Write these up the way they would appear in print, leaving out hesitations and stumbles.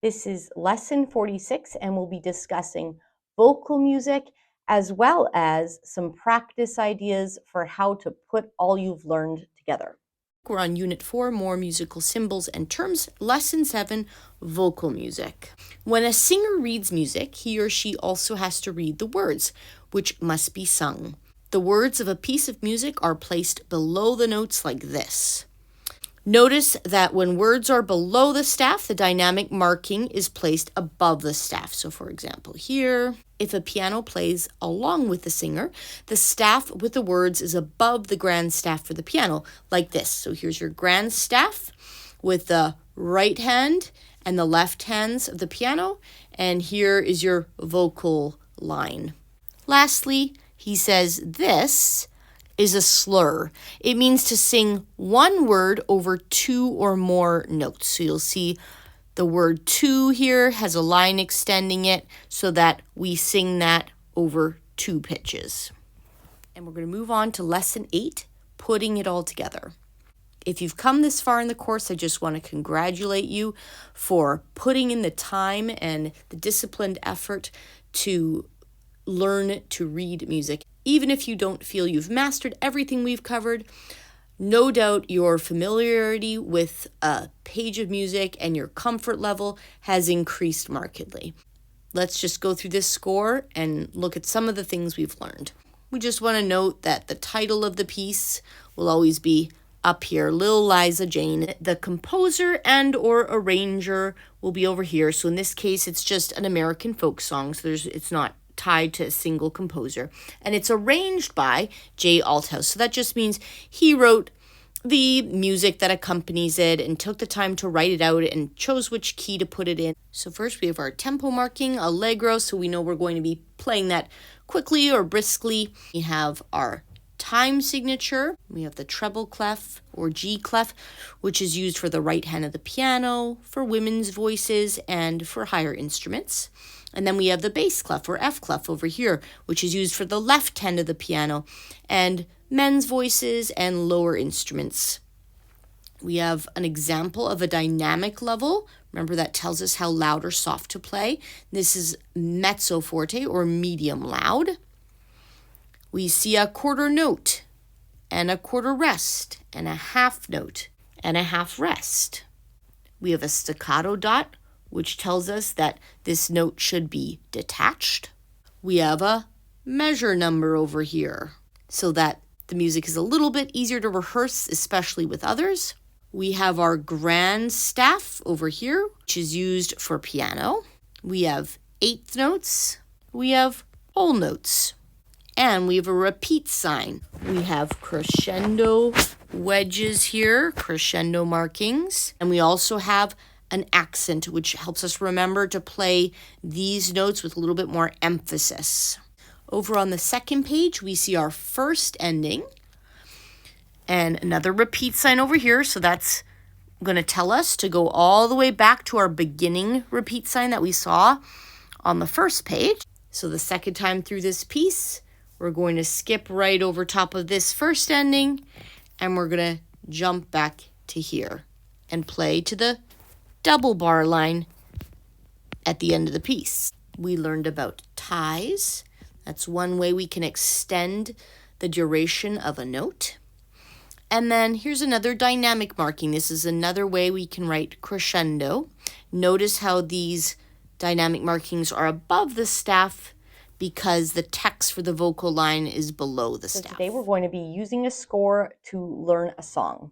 This is lesson 46, and we'll be discussing vocal music as well as some practice ideas for how to put all you've learned together. We're on Unit 4, More Musical Symbols and Terms, Lesson 7, Vocal Music. When a singer reads music, he or she also has to read the words, which must be sung. The words of a piece of music are placed below the notes like this. Notice that when words are below the staff, the dynamic marking is placed above the staff. So for example, here, if a piano plays along with the singer, the staff with the words is above the grand staff for the piano, like this. So here's your grand staff with the right hand and the left hands of the piano, and here is your vocal line. Lastly, he says this is a slur. It means to sing one word over two or more notes. So you'll see the word two here has a line extending it so that we sing that over two pitches. And we're going to move on to lesson 8, putting it all together. If you've come this far in the course, I just want to congratulate you for putting in the time and the disciplined effort to learn to read music. Even if you don't feel you've mastered everything we've covered, no doubt your familiarity with a page of music and your comfort level has increased markedly. Let's just go through this score and look at some of the things we've learned. We just want to note that the title of the piece will always be up here, Lil Liza Jane. The composer and or arranger will be over here. So in this case, it's just an American folk song. So it's not tied to a single composer, and it's arranged by J. Althouse. So that just means he wrote the music that accompanies it and took the time to write it out and chose which key to put it in. So first we have our tempo marking, allegro, so we know we're going to be playing that quickly or briskly. We have our time signature. We have the treble clef or G clef, which is used for the right hand of the piano, for women's voices, and for higher instruments. And then we have the bass clef or F clef over here, which is used for the left hand of the piano and men's voices and lower instruments. We have an example of a dynamic level. Remember, that tells us how loud or soft to play. This is mezzo forte or medium loud. We see a quarter note and a quarter rest and a half note and a half rest. We have a staccato dot, which tells us that this note should be detached. We have a measure number over here so that the music is a little bit easier to rehearse, especially with others. We have our grand staff over here, which is used for piano. We have eighth notes. We have whole notes. And we have a repeat sign. We have crescendo wedges here, crescendo markings. And we also have an accent, which helps us remember to play these notes with a little bit more emphasis. Over on the second page, we see our first ending and another repeat sign over here. So that's going to tell us to go all the way back to our beginning repeat sign that we saw on the first page. So the second time through this piece, we're going to skip right over top of this first ending, and we're going to jump back to here and play to the double bar line at the end of the piece. We learned about ties. That's one way we can extend the duration of a note. And then here's another dynamic marking. This is another way we can write crescendo. Notice how these dynamic markings are above the staff because the text for the vocal line is below the staff. So today we're going to be using a score to learn a song.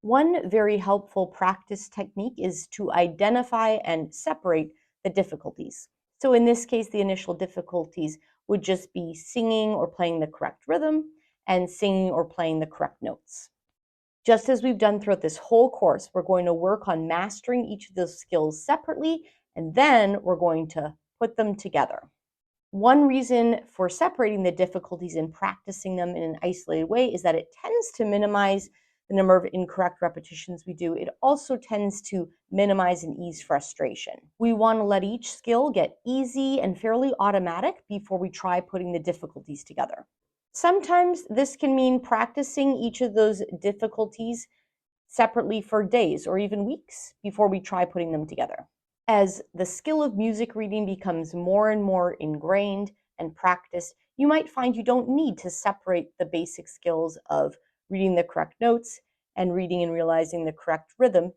One very helpful practice technique is to identify and separate the difficulties. So in this case, the initial difficulties would just be singing or playing the correct rhythm and singing or playing the correct notes. Just as we've done throughout this whole course, we're going to work on mastering each of those skills separately, and then we're going to put them together. One reason for separating the difficulties and practicing them in an isolated way is that it tends to minimize the number of incorrect repetitions we do. It also tends to minimize and ease frustration. We want to let each skill get easy and fairly automatic before we try putting the difficulties together. Sometimes this can mean practicing each of those difficulties separately for days or even weeks before we try putting them together. As the skill of music reading becomes more and more ingrained and practiced, you might find you don't need to separate the basic skills of reading the correct notes and reading and realizing the correct rhythm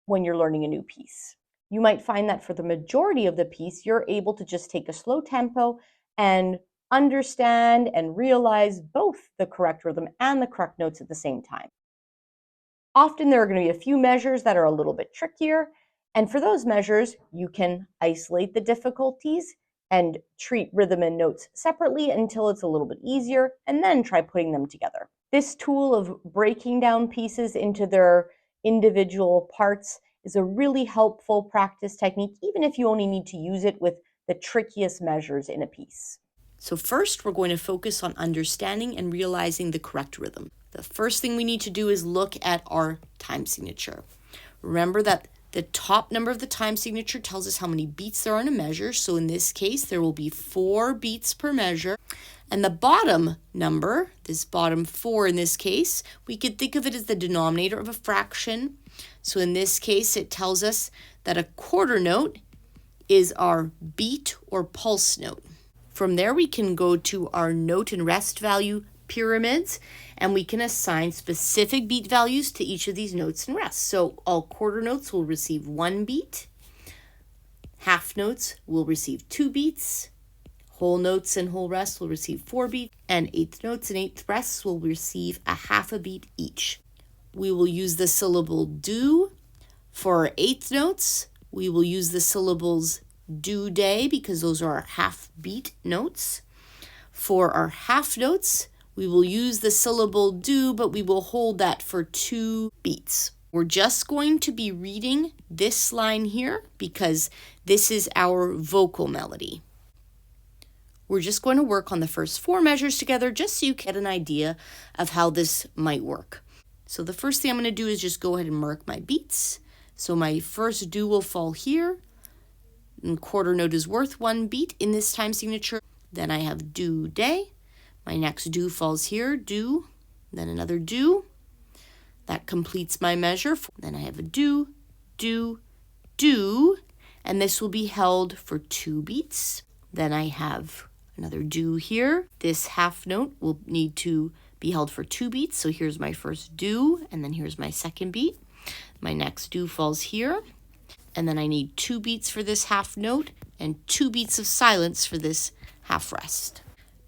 when you're learning a new piece. You might find that for the majority of the piece, you're able to just take a slow tempo and understand and realize both the correct rhythm and the correct notes at the same time. Often there are going to be a few measures that are a little bit trickier, and for those measures, you can isolate the difficulties and treat rhythm and notes separately until it's a little bit easier, and then try putting them together. This tool of breaking down pieces into their individual parts is a really helpful practice technique, even if you only need to use it with the trickiest measures in a piece. So first, we're going to focus on understanding and realizing the correct rhythm. The first thing we need to do is look at our time signature. Remember that the top number of the time signature tells us how many beats there are in a measure. So in this case, there will be 4 beats per measure. And the bottom number, this bottom 4 in this case, we could think of it as the denominator of a fraction. So in this case, it tells us that a quarter note is our beat or pulse note. From there, we can go to our note and rest value pyramids, and we can assign specific beat values to each of these notes and rests. So all quarter notes will receive 1 beat, half notes will receive 2 beats, whole notes and whole rests will receive 4 beats, and eighth notes and eighth rests will receive a half a beat each. We will use the syllable do for our eighth notes. We will use the syllables do day because those are our half beat notes. For our half notes, we will use the syllable do, but we will hold that for 2 beats. We're just going to be reading this line here because this is our vocal melody. We're just going to work on the first 4 measures together just so you get an idea of how this might work. So the first thing I'm going to do is just go ahead and mark my beats. So my first do will fall here. And quarter note is worth 1 beat in this time signature. Then I have do day. My next do falls here, do, then another do. That completes my measure. Then I have a do, do, do, and this will be held for 2 beats. Then I have another do here. This half note will need to be held for 2 beats. So here's my first do, and then here's my second beat. My next do falls here. And then I need 2 beats for this half note and 2 beats of silence for this half rest.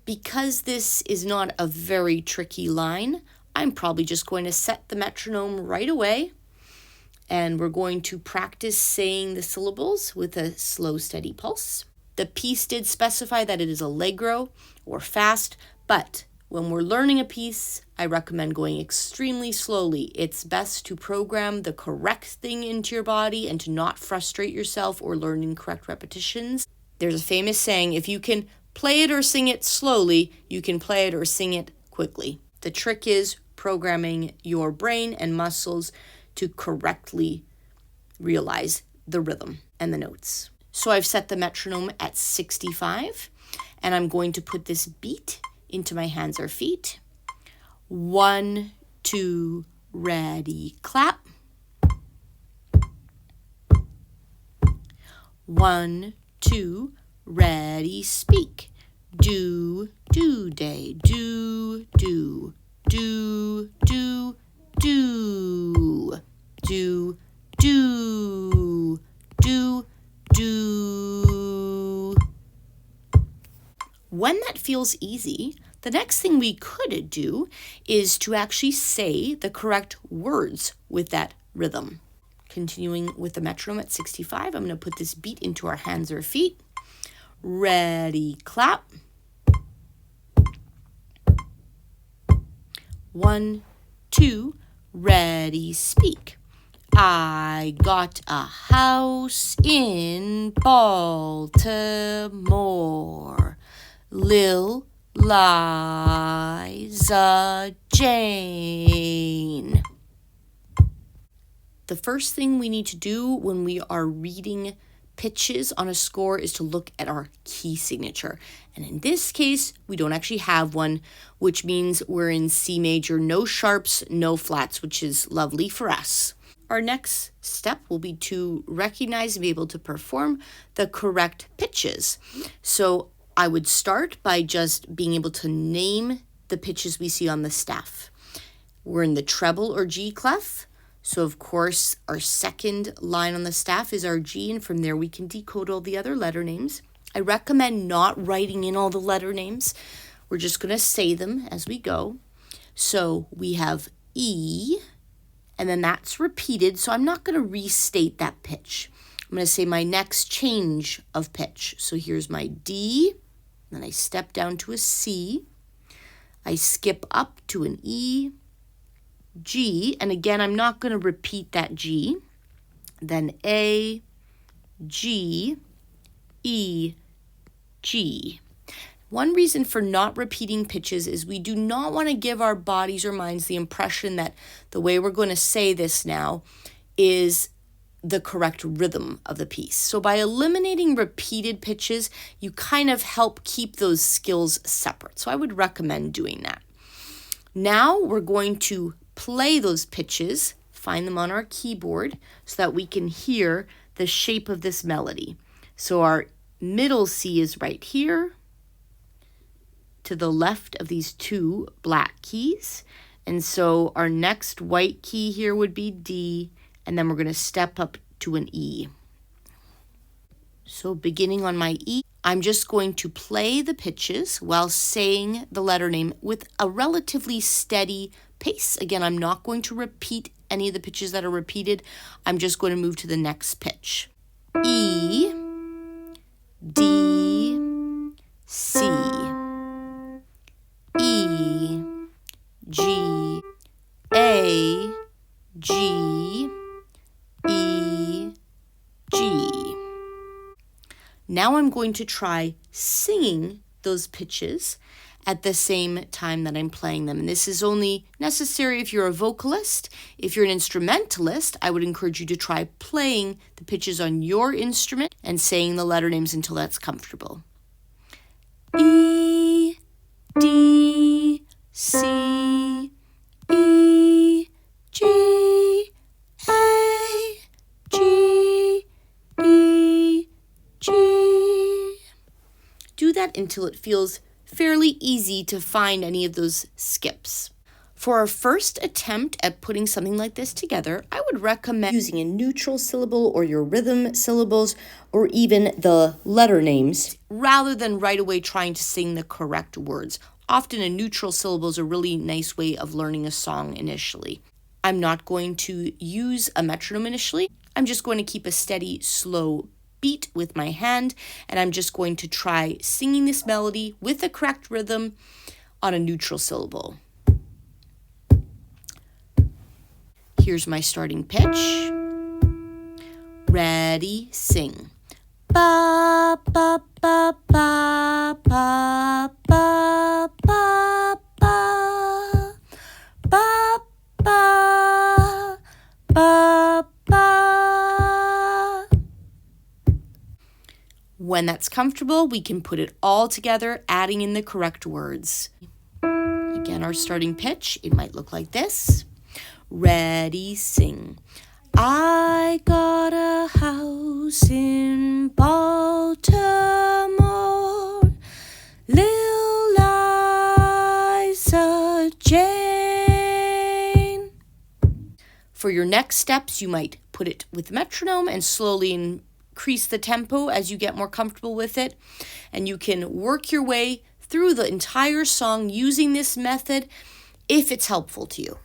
Because this is not a very tricky line, I'm probably just going to set the metronome right away. And we're going to practice saying the syllables with a slow, steady pulse. The piece did specify that it is allegro or fast, but when we're learning a piece, I recommend going extremely slowly. It's best to program the correct thing into your body and to not frustrate yourself or learn incorrect repetitions. There's a famous saying, if you can play it or sing it slowly, you can play it or sing it quickly. The trick is programming your brain and muscles to correctly realize the rhythm and the notes. So I've set the metronome at 65, and I'm going to put this beat into my hands or feet. 1, 2, ready, clap. 1, 2, ready, speak. Do, do, day, do, do, do, do, do, do, do, do, do. When that feels easy, the next thing we could do is to actually say the correct words with that rhythm. Continuing with the metronome at 65, I'm going to put this beat into our hands or feet. Ready, clap. 1, 2, ready, speak. I got a house in Baltimore. Lil Liza Jane. The first thing we need to do when we are reading pitches on a score is to look at our key signature. And in this case, we don't actually have one, which means we're in C major, no sharps, no flats, which is lovely for us. our next step will be to recognize and be able to perform the correct pitches. So I would start by just being able to name the pitches we see on the staff. We're in the treble or G clef. So of course, our second line on the staff is our G, and from there we can decode all the other letter names. I recommend not writing in all the letter names. We're just going to say them as we go. So we have E, and then that's repeated, so I'm not going to restate that pitch. I'm going to say my next change of pitch. So here's my D, then I step down to a C, I skip up to an E, G, and again, I'm not going to repeat that G, then A, G, E, G. One reason for not repeating pitches is we do not want to give our bodies or minds the impression that the way we're going to say this now is the correct rhythm of the piece. So by eliminating repeated pitches, you kind of help keep those skills separate. So I would recommend doing that. Now we're going to play those pitches, find them on our keyboard so that we can hear the shape of this melody. So our middle C is right here, to the left of these two black keys. And so our next white key here would be D, and then we're going to step up to an E. So beginning on my E, I'm just going to play the pitches while saying the letter name with a relatively steady pace. Again, I'm not going to repeat any of the pitches that are repeated. I'm just going to move to the next pitch. E, D, C, E, G, A, G, E, G. Now I'm going to try singing those pitches at the same time that I'm playing them. And this is only necessary if you're a vocalist. If you're an instrumentalist, I would encourage you to try playing the pitches on your instrument and saying the letter names until that's comfortable. E, D, C, E, G, A, G, E, G. Do that until it feels fairly easy to find any of those skips. For our first attempt at putting something like this together, I would recommend using a neutral syllable or your rhythm syllables or even the letter names rather than right away trying to sing the correct words. Often a neutral syllable is a really nice way of learning a song initially. I'm not going to use a metronome initially. I'm just going to keep a steady, slow beat with my hand, and I'm just going to try singing this melody with the correct rhythm on a neutral syllable. Here's my starting pitch. Ready, sing. Ba, ba, ba, ba, ba, ba, ba, ba, ba, ba, ba, ba. When that's comfortable, we can put it all together, adding in the correct words. Again, our starting pitch, it might look like this. Ready, sing. I got a house in Baltimore, Lil Liza Jane. For your next steps, you might put it with metronome and slowly increase the tempo as you get more comfortable with it. And you can work your way through the entire song using this method if it's helpful to you.